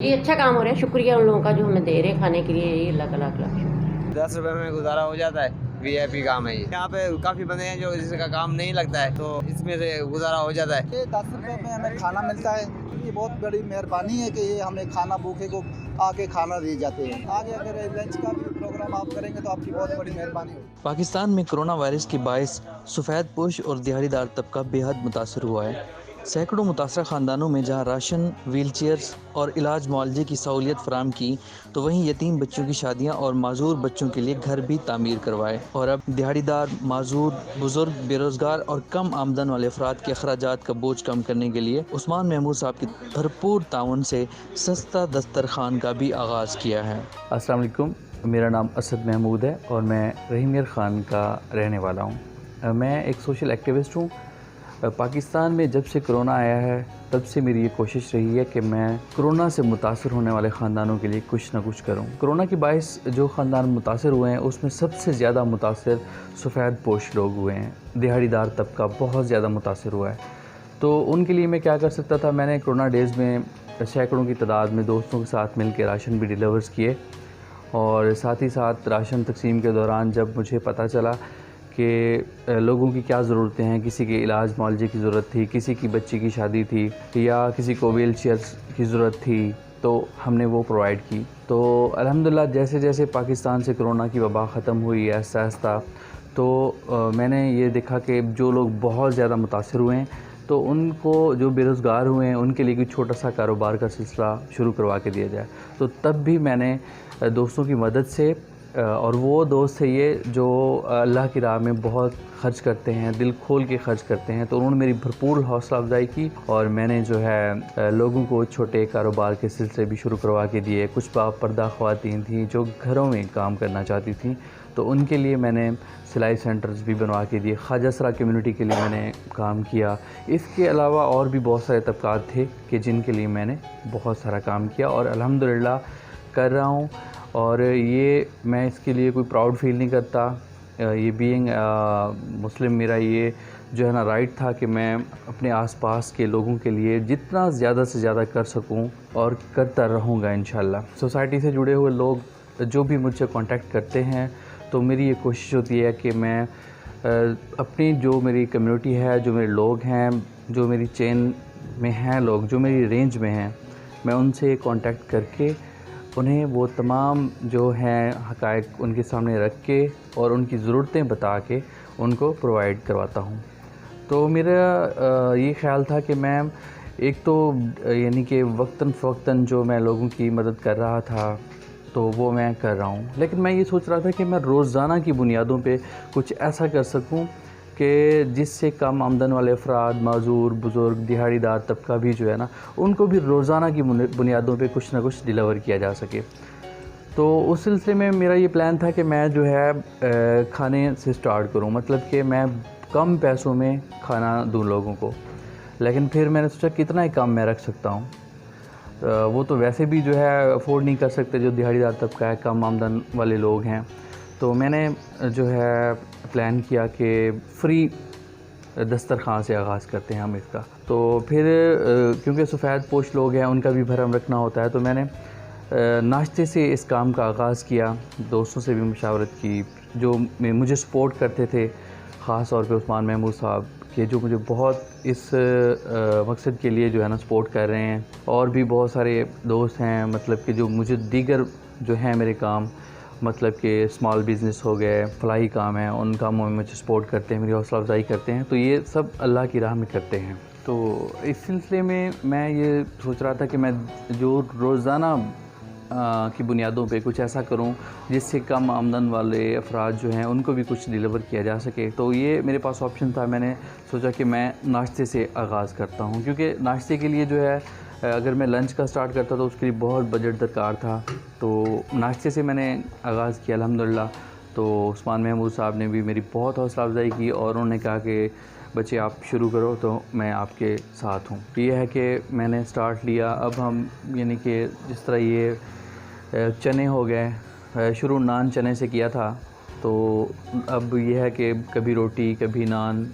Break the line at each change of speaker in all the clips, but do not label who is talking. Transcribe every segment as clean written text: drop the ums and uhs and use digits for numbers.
ये अच्छा काम हो रहा है, शुक्रिया उन लोगों का जो हमें दे रहे हैं खाने के लिए। ये लाख लाख लाख शुक्र।
10 रुपए में गुजारा हो जाता है। वीआईपी काम है ये। यहाँ पे काफी बंदे हैं जो जिसका काम नहीं लगता है, तो इसमें से गुजारा हो जाता है।
ये 10 रुपए में हमें खाना मिलता है। ये बहुत बड़ी मेहरबानी है कि ये हमें खाना भूखे को आके खाना दे जाते हैं। आगे अगर लंच का भी प्रोग्राम आप करेंगे तो आपकी बहुत बड़ी मेहरबानी होगी।
पाकिस्तान में कोरोना वायरस के बायस सफ़ेद पोश और दिहाड़ीदार तबका बेहद मुतासर हुआ है। सैकड़ों मुतासर ख़ानदानों में जहाँ राशन, व्हील चेयर्स और इलाज मुआलजे की सहूलियत फराम की, तो वहीं यतीम बच्चों की शादियाँ और माजूर बच्चों के लिए घर भी तामीर करवाए। और अब दिहाड़ीदार, माजूर, बुजुर्ग, बेरोज़गार और कम आमदन वाले अफराद के अखराजात का बोझ कम करने के लिए उस्मान महमूद साहब के भरपूर ताउन से सस्ता दस्तरखान का भी आगाज़ किया है।
अस्सलाम वालेकुम, मेरा नाम असद महमूद है और मैं रहीम खान का रहने वाला हूँ। मैं एक सोशल एक्टिविस्ट हूँ। पाकिस्तान में जब से कोरोना आया है तब से मेरी ये कोशिश रही है कि मैं कोरोना से मुतासर होने वाले ख़ानदानों के लिए कुछ ना कुछ करूँ। कोरोना के बायस जो ख़ानदान मुतासर हुए हैं उसमें सबसे ज़्यादा मुतासर सफ़ेद पोश लोग हुए हैं। दिहाड़ीदार तबका बहुत ज़्यादा मुतासर हुआ है। तो उनके लिए मैं क्या कर सकता था, मैंने कोरोना डेज़ में सैकड़ों की तादाद में दोस्तों के साथ मिल के राशन भी डिलीवर्स किए। और साथ ही साथ राशन तकसीम के दौरान जब मुझे पता चला कि लोगों की क्या ज़रूरतें हैं, किसी के इलाज मुआलजे की ज़रूरत थी, किसी की बच्ची की शादी थी या किसी को व्हील चेयर्स की ज़रूरत थी, तो हमने वो प्रोवाइड की। तो अल्हम्दुलिल्लाह जैसे जैसे पाकिस्तान से कोरोना की वबा ख़त्म हुई आहिस्ता आहिस्ता, तो मैंने ये देखा कि जो लोग बहुत ज़्यादा मुतासर हुए हैं तो उनको, जो बेरोज़गार हुए हैं उनके लिए कोई छोटा सा कारोबार का सिलसिला शुरू करवा के दिया जाए। तो तब भी मैंने दोस्तों की मदद से, और वो दोस्त थे ये जो अल्लाह की राह में बहुत ख़र्च करते हैं, दिल खोल के ख़र्च करते हैं, तो उन्होंने मेरी भरपूर हौसला अफजाई की और मैंने जो है लोगों को छोटे कारोबार के सिलसिले भी शुरू करवा के दिए। कुछ बापर्दा ख़वातीन थी जो घरों में काम करना चाहती थी, तो उनके लिए मैंने सिलाई सेंटर्स भी बनवा के दिए। ख्वाजा सरा कम्युनिटी के लिए मैंने काम किया। इसके अलावा और भी बहुत सारे तबकात थे कि जिनके लिए मैंने बहुत सारा काम किया और अल्हम्दुलिल्लाह कर रहा हूँ। और ये मैं इसके लिए कोई प्राउड फील नहीं करता। ये बीइंग मुस्लिम मेरा ये जो है ना राइट था कि मैं अपने आसपास के लोगों के लिए जितना ज़्यादा से ज़्यादा कर सकूं और करता रहूँगा इंशाल्लाह। सोसाइटी से जुड़े हुए लोग जो भी मुझसे कांटेक्ट करते हैं, तो मेरी ये कोशिश होती है कि मैं अपनी जो मेरी कम्युनिटी है, जो मेरे लोग हैं, जो मेरी चेन में हैं लोग, जो मेरी रेंज में हैं, मैं उनसे कांटेक्ट करके उन्हें वो तमाम जो हैं हक़ाइक़ उनके सामने रख के और उनकी ज़रूरतें बता के उनको प्रोवाइड करवाता हूँ। तो मेरा ये ख़्याल था कि मैं एक तो यानी कि वक्तन फ़वक्तन जो मैं लोगों की मदद कर रहा था तो वो मैं कर रहा हूँ, लेकिन मैं ये सोच रहा था कि मैं रोज़ाना की बुनियादों पे कुछ ऐसा कर सकूँ कि जिससे कम आमदन वाले अफराद, माजूर, बुज़ुर्ग, दिहाड़ीदार तबका भी जो है ना, उनको भी रोज़ाना की बुनियादों पे कुछ ना कुछ डिलीवर किया जा सके। तो उस सिलसिले में मेरा ये प्लान था कि मैं जो है खाने से स्टार्ट करूँ, मतलब कि मैं कम पैसों में खाना दूँ लोगों को। लेकिन फिर मैंने सोचा कितना ही कम मैं रख सकता हूँ। वो तो वैसे भी जो है अफोर्ड नहीं कर सकते जो दिहाड़ीदार तबका है, कम आमदन वाले लोग हैं। तो मैंने जो है प्लान किया कि फ़्री दस्तरखान से आगाज़ करते हैं हम इसका। तो फिर क्योंकि सफ़ेद पोश लोग हैं उनका भी भरम रखना होता है, तो मैंने नाश्ते से इस काम का आगाज़ किया। दोस्तों से भी मशावरत की जो मुझे सपोर्ट करते थे, ख़ास तौर पे उस्मान महमूद साहब के, जो मुझे बहुत इस मकसद के लिए जो है ना सपोर्ट कर रहे हैं। और भी बहुत सारे दोस्त हैं, मतलब कि जो मुझे दीगर जो हैं मेरे काम, मतलब कि स्मॉल बिज़नेस हो गए, फलाही काम है, उन कामों में मुझे सपोर्ट करते हैं, मेरी हौसला अफजाई करते हैं। तो ये सब अल्लाह की राह में करते हैं। तो इस सिलसिले में मैं ये सोच रहा था कि मैं जो रोज़ाना की बुनियादों पे कुछ ऐसा करूं जिससे कम आमदन वाले अफराद जो हैं उनको भी कुछ डिलीवर किया जा सके। तो ये मेरे पास ऑप्शन था। मैंने सोचा कि मैं नाश्ते से आगाज़ करता हूं, क्योंकि नाश्ते के लिए जो है अगर मैं लंच का स्टार्ट करता तो उसके लिए बहुत बजट दरकार था। तो नाश्ते से मैंने आगाज़ किया अल्हम्दुलिल्लाह। तो उस्मान महमूद साहब ने भी मेरी बहुत हौसला अफजाई की और उन्होंने कहा कि बच्चे आप शुरू करो, तो मैं आपके साथ हूँ। ये है कि मैंने स्टार्ट लिया। अब हम यानी कि जिस तरह ये चने हो गए, शुरू नान चने से किया था, तो अब ये है कि कभी रोटी, कभी नान,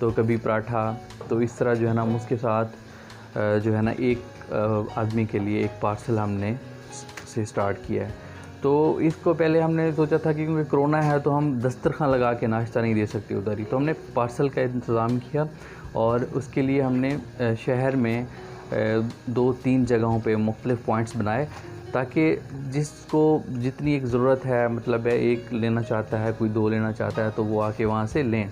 तो कभी पराठा। तो इस तरह जो है ना हम उसके साथ जो है ना एक आदमी के लिए एक पार्सल हमने से स्टार्ट किया है। तो इसको पहले हमने सोचा था कि क्योंकि कोरोना है तो हम दस्तरखान लगा के नाश्ता नहीं दे सकते उधर ही, तो हमने पार्सल का इंतज़ाम किया और उसके लिए हमने शहर में 2-3 जगहों पे मुख्तलिफ़ पॉइंट्स बनाए ताकि जिसको जितनी एक ज़रूरत है, मतलब है एक लेना चाहता है, कोई 2 लेना चाहता है तो वो आके वहाँ से लें।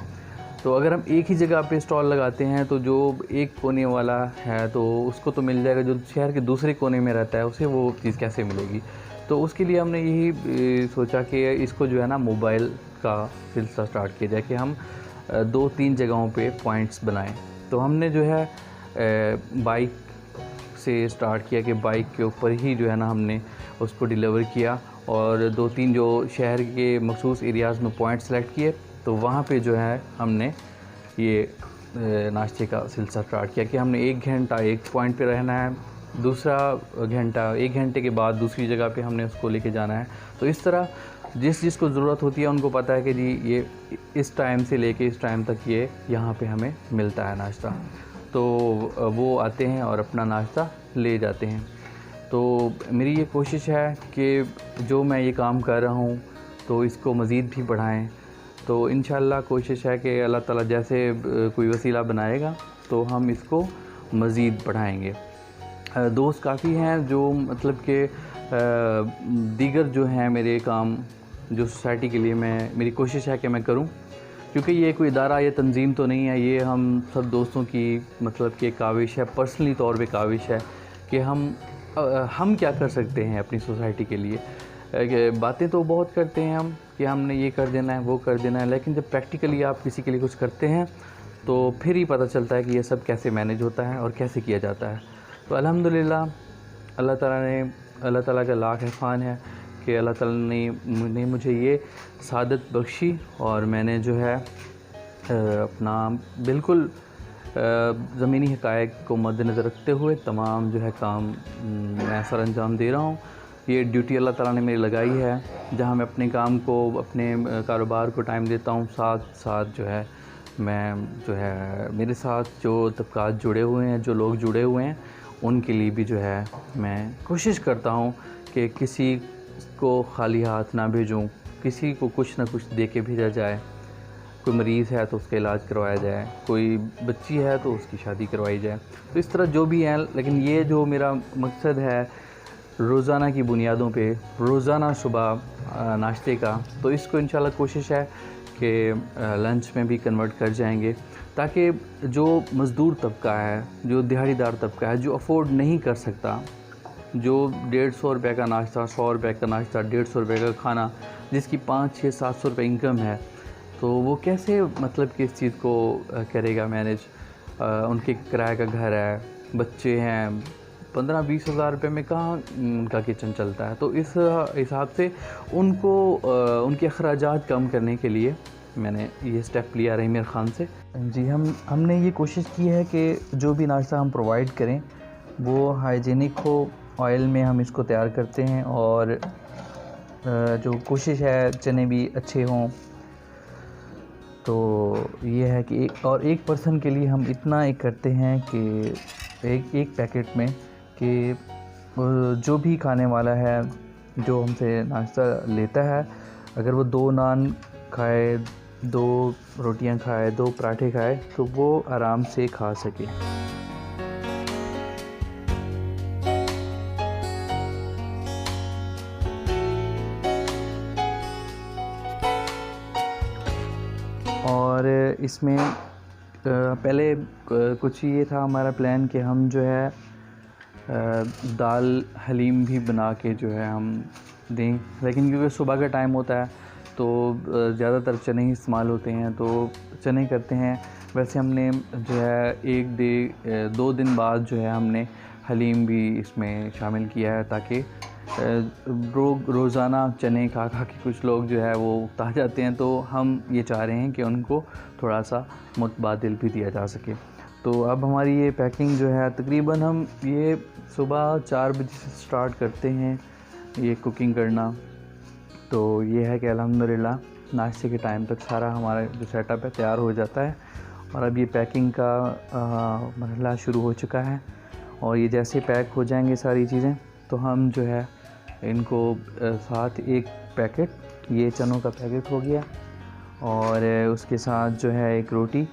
तो अगर हम एक ही जगह पे स्टॉल लगाते हैं तो जो एक कोने वाला है तो उसको तो मिल जाएगा, जो शहर के दूसरे कोने में रहता है उसे वो चीज़ कैसे मिलेगी। तो उसके लिए हमने यही सोचा कि इसको जो है ना मोबाइल का सिलसिला स्टार्ट किया जाए कि हम 2-3 जगहों पे पॉइंट्स बनाएं। तो हमने जो है बाइक से स्टार्ट किया कि बाइक के ऊपर ही जो है ना हमने उसको डिलीवर किया और 2-3 जो शहर के मखसूस एरियाज़ में पॉइंट सेलेक्ट किए तो वहाँ पे जो है हमने ये नाश्ते का सिलसिला स्टार्ट किया कि हमने 1 घंटा एक पॉइंट पे रहना है, दूसरा घंटा 1 घंटे के बाद दूसरी जगह पे हमने उसको लेके जाना है। तो इस तरह जिसको ज़रूरत होती है उनको पता है कि जी ये इस टाइम से लेके इस टाइम तक ये यहाँ पे हमें मिलता है नाश्ता, तो वो आते हैं और अपना नाश्ता ले जाते हैं। तो मेरी ये कोशिश है कि जो मैं ये काम कर रहा हूँ तो इसको मज़ीद भी बढ़ाएं। तो इंशाअल्लाह कोशिश है कि अल्लाह ताला जैसे कोई वसीला बनाएगा तो हम इसको मज़ीद बढ़ाएंगे। दोस्त काफ़ी हैं जो मतलब कि दीगर जो हैं मेरे काम जो सोसाइटी के लिए मेरी कोशिश है कि मैं करूं, क्योंकि ये कोई इदारा या तंजीम तो नहीं है, ये हम सब दोस्तों की मतलब कि काविश है, पर्सनली तौर पे काविश है कि हम क्या कर सकते हैं अपनी सोसाइटी के लिए। बातें तो बहुत करते हैं हम कि हमने ये कर देना है वो कर देना है, लेकिन जब प्रैक्टिकली आप किसी के लिए कुछ करते हैं तो फिर ही पता चलता है कि ये सब कैसे मैनेज होता है और कैसे किया जाता है। तो अल्हम्दुलिल्लाह अल्लाह ताला का लाख एहसान है कि अल्लाह ताला ने मुझे ये सादत बख्शी और मैंने जो है अपना बिल्कुल ज़मीनी हक़ाइक़ को मद्देनज़र रखते हुए तमाम जो है काम मैं सर अंजाम दे रहा हूँ। ये ड्यूटी अल्लाह ताला ने मेरी लगाई है, जहाँ मैं अपने काम को अपने कारोबार को टाइम देता हूँ, साथ साथ जो है मैं जो है मेरे साथ जो तबक़ात जुड़े हुए हैं, जो लोग जुड़े हुए हैं, उनके लिए भी जो है मैं कोशिश करता हूँ कि किसी को खाली हाथ ना भेजूँ, किसी को कुछ ना कुछ दे के भेजा जाए। कोई मरीज़ है तो उसका इलाज करवाया जाए, कोई बच्ची है तो उसकी शादी करवाई जाए। तो इस तरह जो भी है, लेकिन ये जो मेरा मकसद है रोज़ाना की बुनियादों पे रोज़ाना सुबह नाश्ते का, तो इसको इंशाल्लाह कोशिश है कि लंच में भी कन्वर्ट कर जाएंगे, ताकि जो मज़दूर तबका है, जो दिहाड़ीदार तबका है, जो अफोर्ड नहीं कर सकता, जो 150 रुपये का नाश्ता, 100 रुपये का नाश्ता, 150 रुपये का खाना, जिसकी 500-600-700 रुपये इनकम है, तो वो कैसे मतलब कि इस चीज़ को करेगा मैनेज। उनके किराए का घर है, बच्चे हैं, 15-20 हज़ार रुपये में कहाँ उनका किचन चलता है। तो इस हिसाब से उनको उनके अखराजात कम करने के लिए मैंने ये स्टेप लिया रहीमेर ख़ान से।
जी, हमने ये कोशिश की है कि जो भी नाश्ता हम प्रोवाइड करें वो हाइजीनिक हो, ऑयल में हम इसको तैयार करते हैं और जो कोशिश है चने भी अच्छे हों। तो ये है कि एक पर्सन के लिए हम इतना एक करते हैं कि एक पैकेट में कि जो भी खाने वाला है, जो हमसे नाश्ता लेता है, अगर वो 2 नान खाए, 2 रोटियां खाए, 2 पराठे खाए, तो वो आराम से खा सके। और इसमें पहले कुछ ये था हमारा प्लान कि हम जो है दाल हलीम भी बना के जो है हम दें, लेकिन क्योंकि सुबह का टाइम होता है तो ज़्यादातर चने ही इस्तेमाल होते हैं, तो चने करते हैं। वैसे हमने जो है 2 दिन बाद जो है हमने हलीम भी इसमें शामिल किया है, ताकि रोज़ाना चने खा के कुछ लोग जो है वो उकता जाते हैं, तो हम ये चाह रहे हैं कि उनको थोड़ा सा मुतबादिल भी दिया जा सके। तो अब हमारी ये पैकिंग जो है तकरीबन हम ये सुबह 4 बजे से स्टार्ट करते हैं ये कुकिंग करना। तो ये है कि अल्हम्दुलिल्लाह नाश्ते के टाइम तक सारा हमारा जो सेटअप है तैयार हो जाता है। और अब ये पैकिंग का मरहला शुरू हो चुका है
और ये जैसे पैक हो जाएंगे सारी चीज़ें तो हम जो है इनको साथ एक पैकेट, ये चनों का पैकेट हो गया और उसके साथ जो है एक रोटी,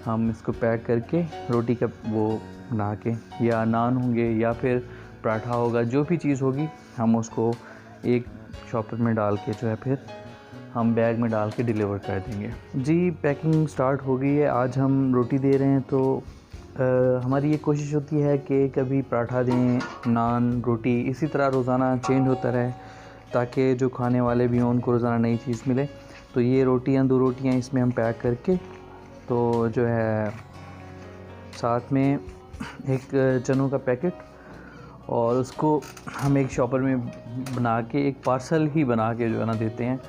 हम इसको पैक करके रोटी का वो बना के, या नान होंगे या फिर पराठा होगा, जो भी चीज़ होगी हम उसको एक शॉपर में डाल के जो है फिर हम बैग में डाल के डिलीवर कर देंगे। जी पैकिंग स्टार्ट हो गई है। आज हम रोटी दे रहे हैं तो हमारी ये कोशिश होती है कि कभी पराठा दें, नान, रोटी, इसी तरह रोज़ाना चेंज होता रहे ताकि जो खाने वाले भी हों उनको रोज़ाना नई चीज़ मिले। तो ये रोटियां, 2 रोटियां इसमें हम पैक करके तो जो है साथ में एक चनों का पैकेट और उसको हम एक शॉपर में बना के एक पार्सल ही बना के जो है ना देते हैं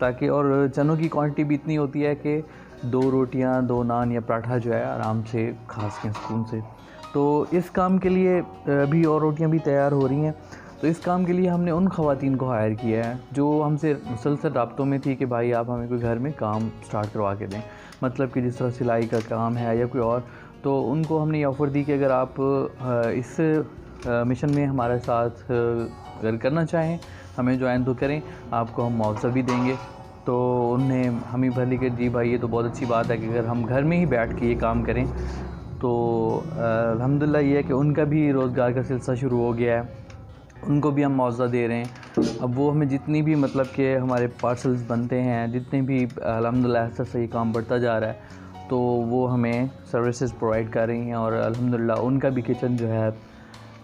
ताकि, और चनों की क्वांटिटी भी इतनी होती है कि 2 रोटियां, 2 नान या पराठा जो है आराम से खा सकें सुकून से। तो इस काम के लिए अभी और रोटियां भी तैयार हो रही हैं। तो इस काम के लिए हमने उन ख़वातीन को हायर किया है जो हमसे मुसलसल राब्तों में थी कि भाई आप हमें कोई घर में काम स्टार्ट करवा के दें, मतलब कि जिस तरह सिलाई का काम है या कोई और। तो उनको हमने ये ऑफ़र दी कि अगर आप इस मिशन में हमारे साथ अगर करना चाहें, हमें ज्वाइन तो करें, आपको हम मुआवजा भी देंगे। तो उन्हें हमें भली कि जी भाई ये तो बहुत अच्छी बात है कि अगर हम घर में ही बैठ के ये काम करें तो अल्हम्दुलिल्लाह ये है कि उनका भी रोज़गार का सिलसिला शुरू हो गया है, उनको भी हम मुआवजा दे रहे हैं। अब वो हमें जितनी भी मतलब कि हमारे पार्सल्स बनते हैं, जितने भी अल्हम्दुलिल्लाह ऐसा ये काम बढ़ता जा रहा है तो वो हमें सर्विसेज प्रोवाइड कर रही हैं और अल्हम्दुलिल्लाह उनका भी किचन जो है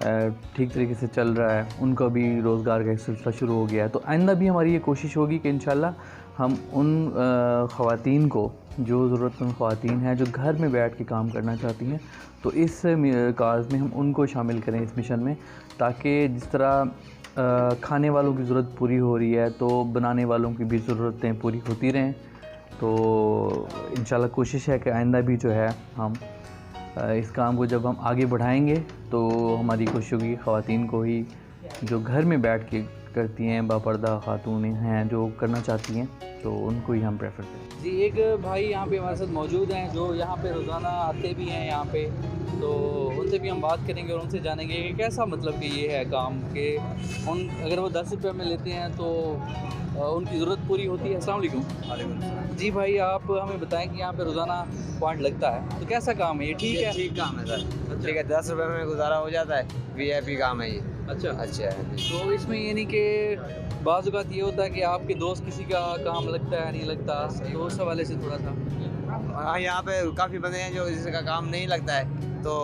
ठीक तरीके से चल रहा है, उनको भी रोज़गार का सिलसिला शुरू हो गया है। तो आइंदा भी हमारी ये कोशिश होगी कि इंशाल्लाह हम उन ख़वातीन को, जो ज़रूरतमंद ख़वातीन हैं जो घर में बैठ के काम करना चाहती हैं, तो इस काज में हम उनको शामिल करें इस मिशन में, ताकि जिस तरह खाने वालों की ज़रूरत पूरी हो रही है तो बनाने वालों की भी ज़रूरतें पूरी होती रहें। तो इंशाल्लाह कोशिश है कि आइंदा भी जो है हम इस काम को जब हम आगे बढ़ाएंगे तो हमारी कोशिश होगी ख़वातीन को ही, जो घर में बैठ के करती हैं, बापर्दा खातून हैं जो करना चाहती हैं, तो उनको ही हम प्रेफर करें।
जी एक भाई यहाँ पे हमारे साथ मौजूद हैं जो यहाँ पे रोज़ाना आते भी हैं यहाँ पे, तो उनसे भी हम बात करेंगे और उनसे जानेंगे कि कैसा मतलब कि ये है काम के उन, अगर वो 10 रुपये में लेते हैं तो उनकी ज़रूरत पूरी होती है। अस्सलाम वालेकुम। जी भाई आप हमें बताएं कि यहाँ पे रोज़ाना पॉइंट लगता है तो कैसा काम है ये? ठीक है,
ठीक काम है सर। ठीक है, 10 रुपये में गुजारा हो जाता है। VIP काम है ये।
अच्छा
है।
तो इसमें ये नहीं कि बाज़ औक़ात ये होता है कि आपके दोस्त किसी का काम लगता है नहीं लगता, तो उस हवाले से थोड़ा सा।
हाँ, यहाँ पे काफ़ी बंदे हैं जो जिसका काम नहीं लगता है तो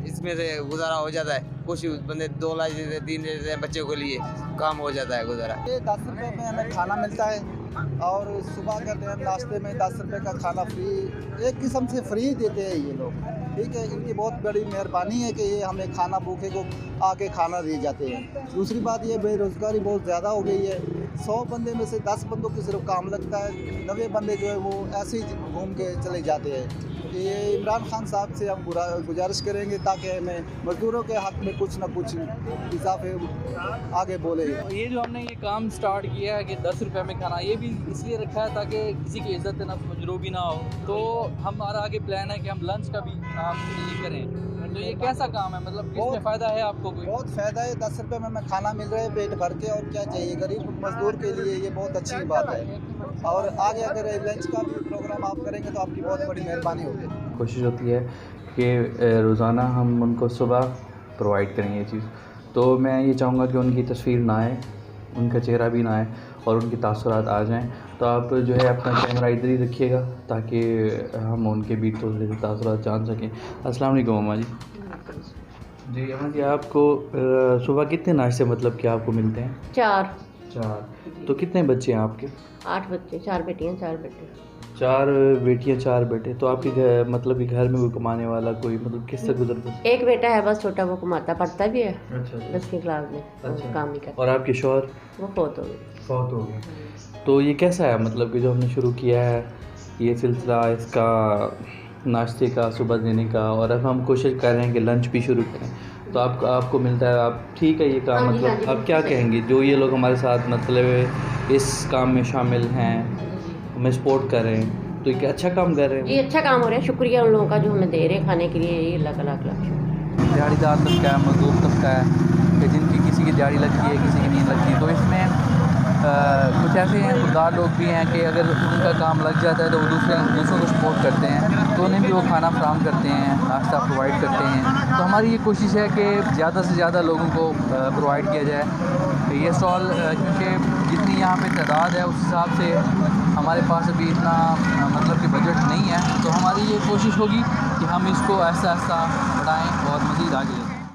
इसमें से गुजारा हो जाता है। कुछ बंदे 2 लाख देते हैं, 3 देते हैं, बच्चों के लिए काम हो जाता है गुजारा।
ये 10 रुपये में हमें खाना मिलता है और सुबह का टाइम नाश्ते में 10 रुपये का खाना फ्री, एक किस्म से फ्री देते हैं ये लोग। ठीक है, इनकी बहुत बड़ी मेहरबानी है कि ये हमें खाना भूखे को आके खाना दे जाते हैं। दूसरी बात ये बेरोज़गारी बहुत ज़्यादा हो गई है। 100 बंदे में से 10 बंदों की सिर्फ काम लगता है, 90 बंदे जो है वो ऐसे ही घूम के चले जाते हैं। ये इमरान खान साहब से हम गुजारिश करेंगे ताकि हमें मज़दूरों के हक़ में कुछ ना कुछ इजाफे आगे बोले।
ये जो हमने ये काम स्टार्ट किया है कि 10 रुपये में खाना, ये भी इसलिए रखा है ताकि किसी की इज़्ज़त नफ्स मजरूबी ना हो। तो हमारा आगे प्लान है कि हम लंच का भी काम ये करें। तो ये कैसा काम है, मतलब किसमें फ़ायदा है आपको? कोई
बहुत फ़ायदा है। 10 रुपये में हमें खाना मिल रहा है पेट भर के, और क्या चाहिए। गरीब मजदूर के लिए ये बहुत अच्छी बात है। और आगे अगर लंच का भी प्रोग्राम आप करेंगे तो आपकी बहुत बड़ी मेहरबानी होगी।
कोशिश होती है कि रोज़ाना हम उनको सुबह प्रोवाइड करें ये चीज़। तो मैं ये चाहूँगा कि उनकी तस्वीर ना आए, उनका चेहरा भी ना आए और उनके तासुरात आ जाएं। तो आप जो है अपना कैमरा इधर ही रखिएगा ताकि हम उनके भी थोड़े से तासुरात जान सकें। अस्सलाम वालेकुम अम्मा जी। जी अम्मा जी, आपको सुबह कितने नाश्ते मतलब कि आपको मिलते हैं?
4
तो कितने बच्चे हैं आपके?
8 बच्चे, 4 बेटियाँ 4 बेटे।
4 बेटियाँ 4 बेटे। तो आपके घर मतलब कि घर में कोई कमाने वाला कोई मतलब किससे गुजरता है?
एक बेटा है बस, छोटा, वो कमाता पढ़ता भी है।
अच्छा
10वीं क्लास में।
अच्छा।
काम ही करता।
और आपके शौहर?
वो फौत हो गई।
फौत हो गए। तो ये कैसा है मतलब कि जो हमने शुरू किया है ये सिलसिला इसका नाश्ते का सुबह देने का, और अब हम कोशिश कर रहे हैं कि लंच भी शुरू करें, तो आपको मिलता है, आप ठीक है ये काम
हाँ जी,
मतलब
हाँ जी।
आप क्या कहेंगे जो ये लोग हमारे साथ मतलब इस काम में शामिल हैं, हमें सपोर्ट कर रहे हैं, तो ये अच्छा काम कर रहे हैं?
ये अच्छा काम हो रहा है। शुक्रिया उन लोगों का जो हमें दे रहे हैं खाने के लिए। ये अल्लाह का लाख लाख शुक्र।
दिहाड़ीदार तबका है, मजदूर तबका है कि जिनकी किसी की दिहाड़ी लगती है, किसी की नहीं लगती। तो इसमें कुछ ऐसे हैं खुददार लोग भी हैं कि अगर उनका काम लग जाता है तो वो दूसरों को सपोर्ट करते हैं, तो उन्हें भी वो खाना फराहम करते हैं, नाश्ता प्रोवाइड करते हैं। तो हमारी ये कोशिश है कि ज़्यादा से ज़्यादा लोगों को प्रोवाइड किया जाए ये स्टॉल, क्योंकि जितनी यहाँ पे तादाद है उस हिसाब से हमारे पास अभी इतना मतलब कि बजट नहीं है। तो हमारी ये कोशिश होगी कि हम इसको ऐसा बढ़ाएँ और मज़ीद आगे लें।